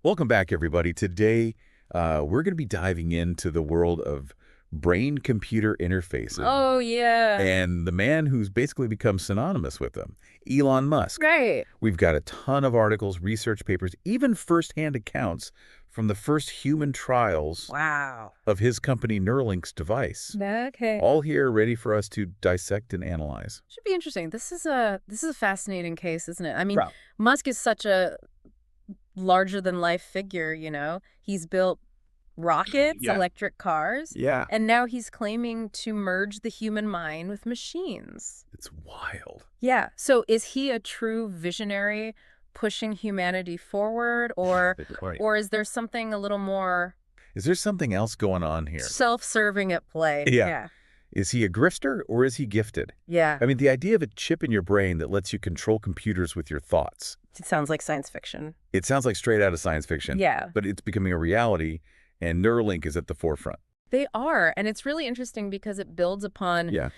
Welcome back, everybody. Today, we're going to be diving into the world of brain-computer interfaces Oh, yeah. and the man who's basically become synonymous with them, Elon Musk. Right. We've got a ton of articles, research papers, even firsthand accounts from the first human trials Wow. of his company Neuralink's device. Okay. All here ready for us to dissect and analyze. Should be interesting. This is a fascinating case, isn't it? I mean, Right. Musk is such a larger than life figure, He's built rockets, Yeah. electric cars, Yeah. and now he's claiming to merge the human mind with machines. It's wild. Yeah. So is he a true visionary pushing humanity forward or Right. or is there something a little more Is there something else going on here? self-serving at play? Yeah. Yeah. Is he a grifter or is he gifted? Yeah. I mean, the idea of a chip in your brain that lets you control computers with your thoughts. It sounds like science fiction. It sounds like straight out of science fiction. Yeah. But it's becoming a reality, and Neuralink is at the forefront. They are. And it's really interesting because it builds upon, Yeah.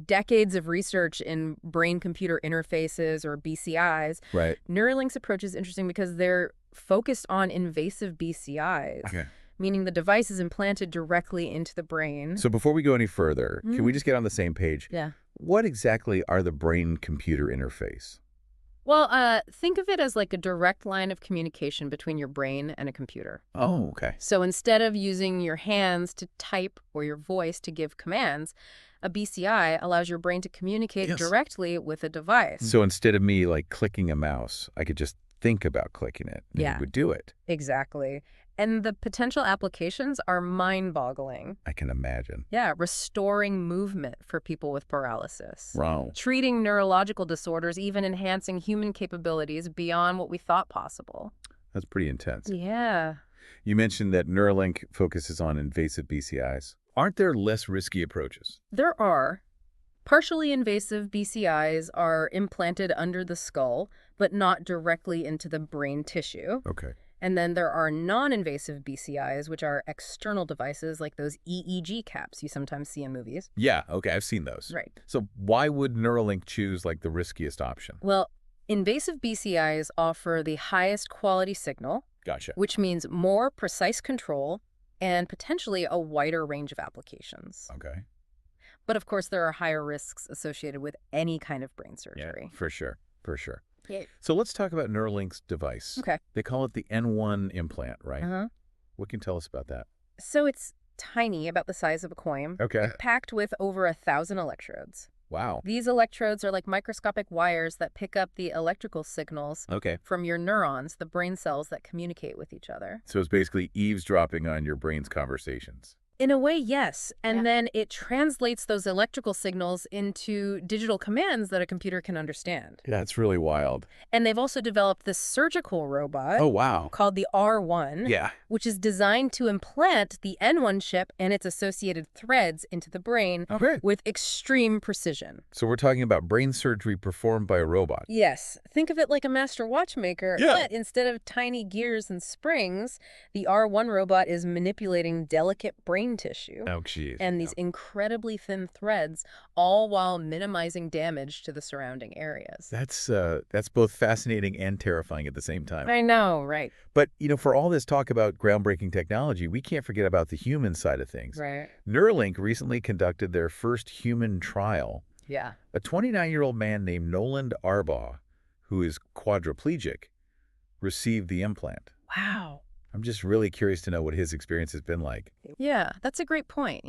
decades of research in brain-computer interfaces or BCIs. Right. Neuralink's approach is interesting because they're focused on invasive BCIs, Okay. meaning the device is implanted directly into the brain. So before we go any further, can we just get on the same page? Yeah. What exactly are the brain-computer interface? Well, think of it as like a direct line of communication between your brain and a computer. Oh, okay. So instead of using your hands to type or your voice to give commands, a BCI allows your brain to communicate Yes. directly with a device. So instead of me, like, clicking a mouse, I could just think about clicking it, and Yeah. it would do it. Exactly. And the potential applications are mind-boggling. I can imagine. Yeah, restoring movement for people with paralysis. Wow. Treating neurological disorders, even enhancing human capabilities beyond what we thought possible. That's pretty intense. Yeah. You mentioned that Neuralink focuses on invasive BCIs. Aren't there less risky approaches? There are. Partially invasive BCIs are implanted under the skull, but not directly into the brain tissue. Okay. And then there are non-invasive BCIs, which are external devices like those EEG caps you sometimes see in movies. Yeah, okay, I've seen those. Right. So why would Neuralink choose, like, the riskiest option? Well, invasive BCIs offer the highest quality signal, Gotcha. which means more precise control and potentially a wider range of applications. Okay. But of course, there are higher risks associated with any kind of brain surgery. For sure, for sure. Yeah. So let's talk about Neuralink's device. Okay. They call it the N1 implant, right? Uh-huh. What can you tell us about that? So it's tiny, about the size of a coin, Okay. packed with over 1,000 electrodes. Wow. These electrodes are like microscopic wires that pick up the electrical signals Okay. from your neurons, the brain cells that communicate with each other. So it's basically eavesdropping on your brain's conversations. In a way, yes. And Yeah. then it translates those electrical signals into digital commands that a computer can understand. Yeah, it's really wild. And they've also developed this surgical robot Oh, wow. called the R1, Yeah. which is designed to implant the N1 chip and its associated threads into the brain Okay. with extreme precision. So we're talking about brain surgery performed by a robot. Yes, think of it like a master watchmaker, Yeah. but instead of tiny gears and springs, the R1 robot is manipulating delicate brain tissue Oh, geez. and these incredibly thin threads, all while minimizing damage to the surrounding areas. That's both fascinating and terrifying at the same time. I know, right? But, for all this talk about groundbreaking technology, we can't forget about the human side of things. Right. Neuralink recently conducted their first human trial. Yeah. A 29-year-old man named Noland Arbaugh, who is quadriplegic, received the implant. Wow. I'm just really curious to know what his experience has been like. Yeah, that's a great point,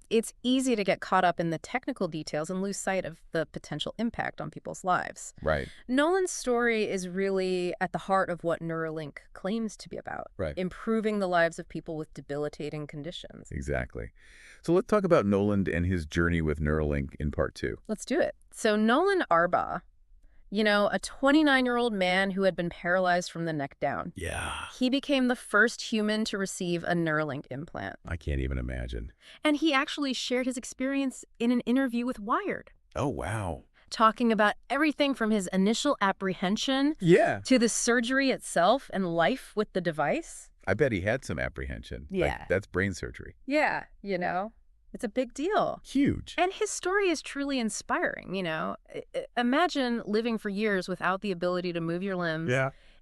It's easy to get caught up in the technical details and lose sight of the potential impact on people's lives. Right. Nolan's story is really at the heart of what Neuralink claims to be about. Right. Improving the lives of people with debilitating conditions. Exactly. So let's talk about Noland and his journey with Neuralink in part 2. Let's do it. So Noland Arbaugh, a 29-year-old man who had been paralyzed from the neck down. Yeah. He became the first human to receive a Neuralink implant. I can't even imagine. And he actually shared his experience in an interview with Wired, Oh, wow. talking about everything from his initial apprehension Yeah. to the surgery itself and life with the device. I bet he had some apprehension. Like, Yeah. that's brain surgery. Yeah, it's a big deal. Huge. And his story is truly inspiring, Imagine living for years without the ability to move your limbs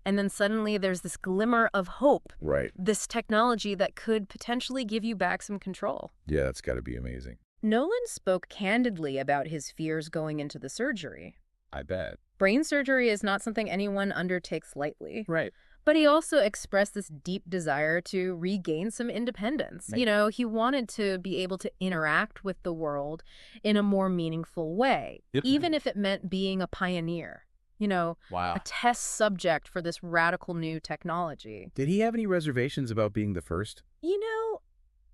And then suddenly there's this glimmer of hope, Right. this technology that could potentially give you back some control. Yeah, that's got to be amazing. Nolan spoke candidly about his fears going into the surgery. I bet. Brain surgery is not something anyone undertakes lightly. Right. But he also expressed this deep desire to regain some independence. Right. You know, he wanted to be able to interact with the world in a more meaningful way, Yep. even if it meant being a pioneer, you know, Wow. a test subject for this radical new technology. Did he have any reservations about being the first? You know,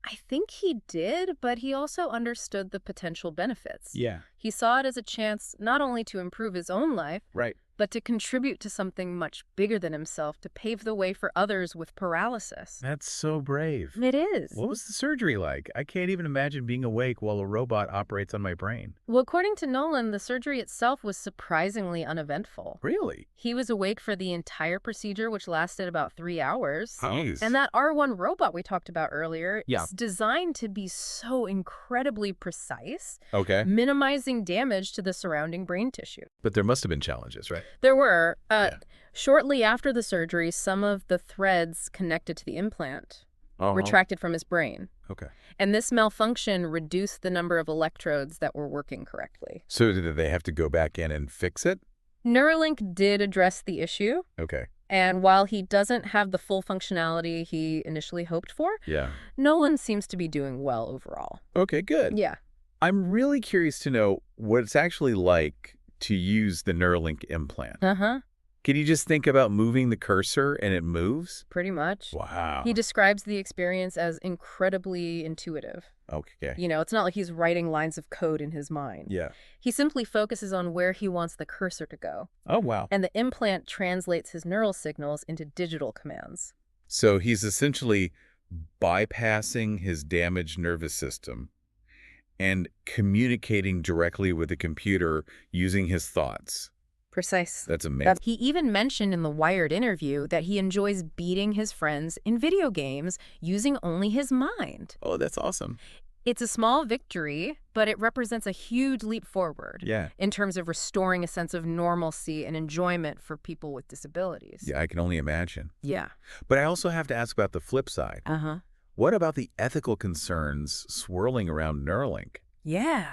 I think he did, but he also understood the potential benefits. Yeah. He saw it as a chance not only to improve his own life, Right. but to contribute to something much bigger than himself, to pave the way for others with paralysis. That's so brave. It is. What was the surgery like? I can't even imagine being awake while a robot operates on my brain. Well, according to Nolan, the surgery itself was surprisingly uneventful. Really? He was awake for the entire procedure, which lasted about 3 hours. Jeez. And that R1 robot we talked about earlier Yeah. is designed to be so incredibly precise, Okay. minimizing damage to the surrounding brain tissue. But there must have been challenges, right? There were. Yeah. Shortly after the surgery, some of the threads connected to the implant retracted from his brain. Okay. And this malfunction reduced the number of electrodes that were working correctly. So did they have to go back in and fix it? Neuralink did address the issue, Okay. and while he doesn't have the full functionality he initially hoped for, Yeah. Nolan seems to be doing well overall. Okay, good. Yeah. I'm really curious to know what it's actually like to use the Neuralink implant. Uh-huh. Can you just think about moving the cursor and it moves? Pretty much. Wow. He describes the experience as incredibly intuitive. Okay. You know, it's not like he's writing lines of code in his mind. Yeah. He simply focuses on where he wants the cursor to go. Oh, wow. And the implant translates his neural signals into digital commands. So he's essentially bypassing his damaged nervous system and communicating directly with the computer using his thoughts. Precise. That's amazing. He even mentioned in the Wired interview that he enjoys beating his friends in video games using only his mind. Oh, that's awesome. It's a small victory, but it represents a huge leap forward Yeah. in terms of restoring a sense of normalcy and enjoyment for people with disabilities. Yeah, I can only imagine. Yeah. But I also have to ask about the flip side. Uh-huh. What about the ethical concerns swirling around Neuralink? Yeah.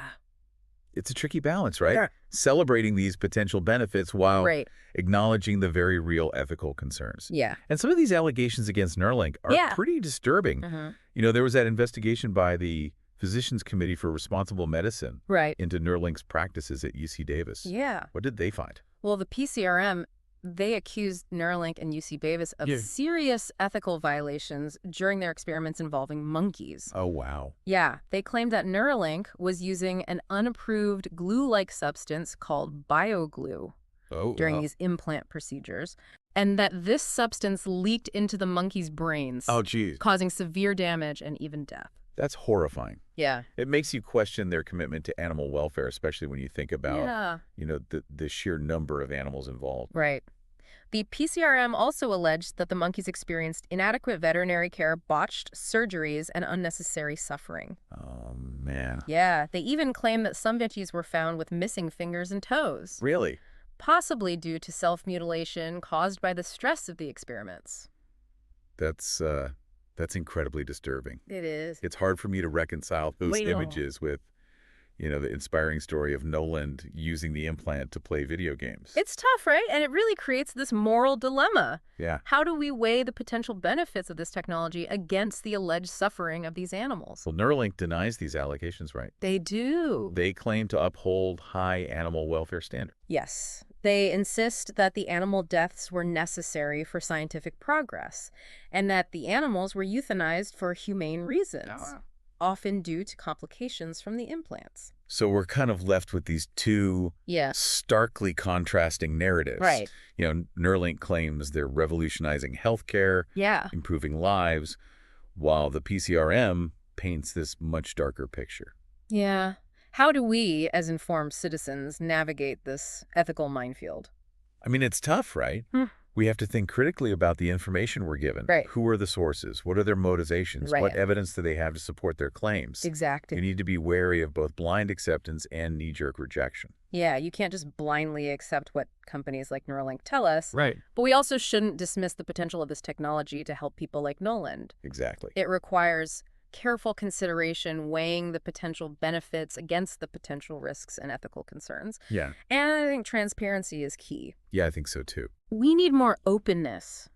It's a tricky balance, right? Yeah. Celebrating these potential benefits while Right. acknowledging the very real ethical concerns. Yeah. And some of these allegations against Neuralink are Yeah. pretty disturbing. Uh-huh. You know, there was that investigation by the Physicians Committee for Responsible Medicine Right. into Neuralink's practices at UC Davis. Yeah. What did they find? Well, the PCRM, they accused Neuralink and UC Davis of Yeah. serious ethical violations during their experiments involving monkeys. Oh, wow. Yeah, they claimed that Neuralink was using an unapproved glue-like substance called bioglue Oh, during these implant procedures, and that this substance leaked into the monkeys' brains, oh, geez. causing severe damage and even death. That's horrifying. Yeah. It makes you question their commitment to animal welfare, especially when you think about, Yeah. you know, the sheer number of animals involved. Right. The PCRM also alleged that the monkeys experienced inadequate veterinary care, botched surgeries, and unnecessary suffering. Oh, man. Yeah, they even claimed that some monkeys were found with missing fingers and toes, Really? possibly due to self-mutilation caused by the stress of the experiments. That's incredibly disturbing. It is. It's hard for me to reconcile those Wait, images with, you know, the inspiring story of Noland using the implant to play video games. It's tough, right? And it really creates this moral dilemma. Yeah. How do we weigh the potential benefits of this technology against the alleged suffering of these animals? Well, Neuralink denies these allegations, right? They do. They claim to uphold high animal welfare standards. Yes. They insist that the animal deaths were necessary for scientific progress and that the animals were euthanized for humane reasons, often due to complications from the implants. So we're kind of left with these two Yeah. starkly contrasting narratives. Right. You know, Neuralink claims they're revolutionizing healthcare, Yeah. improving lives, while the PCRM paints this much darker picture. Yeah. How do we, as informed citizens, navigate this ethical minefield? I mean, it's tough, right? We have to think critically about the information we're given. Right. Who are the sources? What are their motivations? Right. What evidence do they have to support their claims? Exactly. You need to be wary of both blind acceptance and knee-jerk rejection. Yeah, you can't just blindly accept what companies like Neuralink tell us, Right. but we also shouldn't dismiss the potential of this technology to help people like Noland. Exactly. It requires careful consideration, weighing the potential benefits against the potential risks and ethical concerns. Yeah. And I think transparency is key. Yeah, I think so too. We need more openness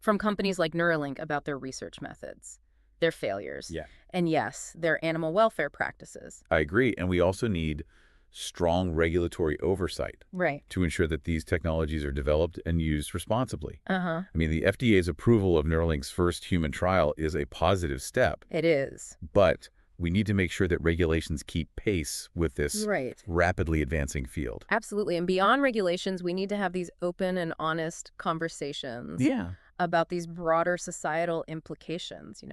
from companies like Neuralink about their research methods, their failures, Yeah. and yes, their animal welfare practices. I agree. And we also need strong regulatory oversight Right. to ensure that these technologies are developed and used responsibly. Uh-huh. I mean, the FDA's approval of Neuralink's first human trial is a positive step, It is. but we need to make sure that regulations keep pace with this Right. rapidly advancing field. Absolutely. And beyond regulations, we need to have these open and honest conversations Yeah. about these broader societal implications,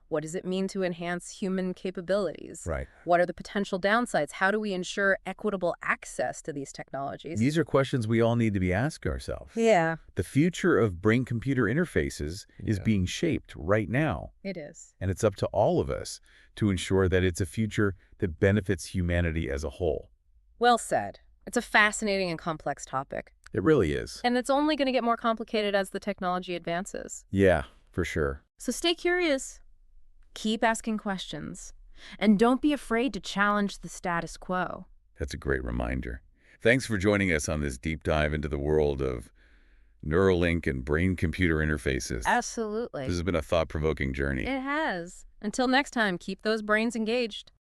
What does it mean to enhance human capabilities? Right. What are the potential downsides? How do we ensure equitable access to these technologies? These are questions we all need to be asking ourselves. Yeah, The future of brain-computer interfaces is being shaped right now, it is. and it's up to all of us to ensure that it's a future that benefits humanity as a whole. Well said. It's a fascinating and complex topic. It really is. And it's only going to get more complicated as the technology advances. Yeah, for sure. So stay curious. Keep asking questions. And don't be afraid to challenge the status quo. That's a great reminder. Thanks for joining us on this deep dive into the world of Neuralink and brain-computer interfaces. Absolutely. This has been a thought-provoking journey. It has. Until next time, keep those brains engaged.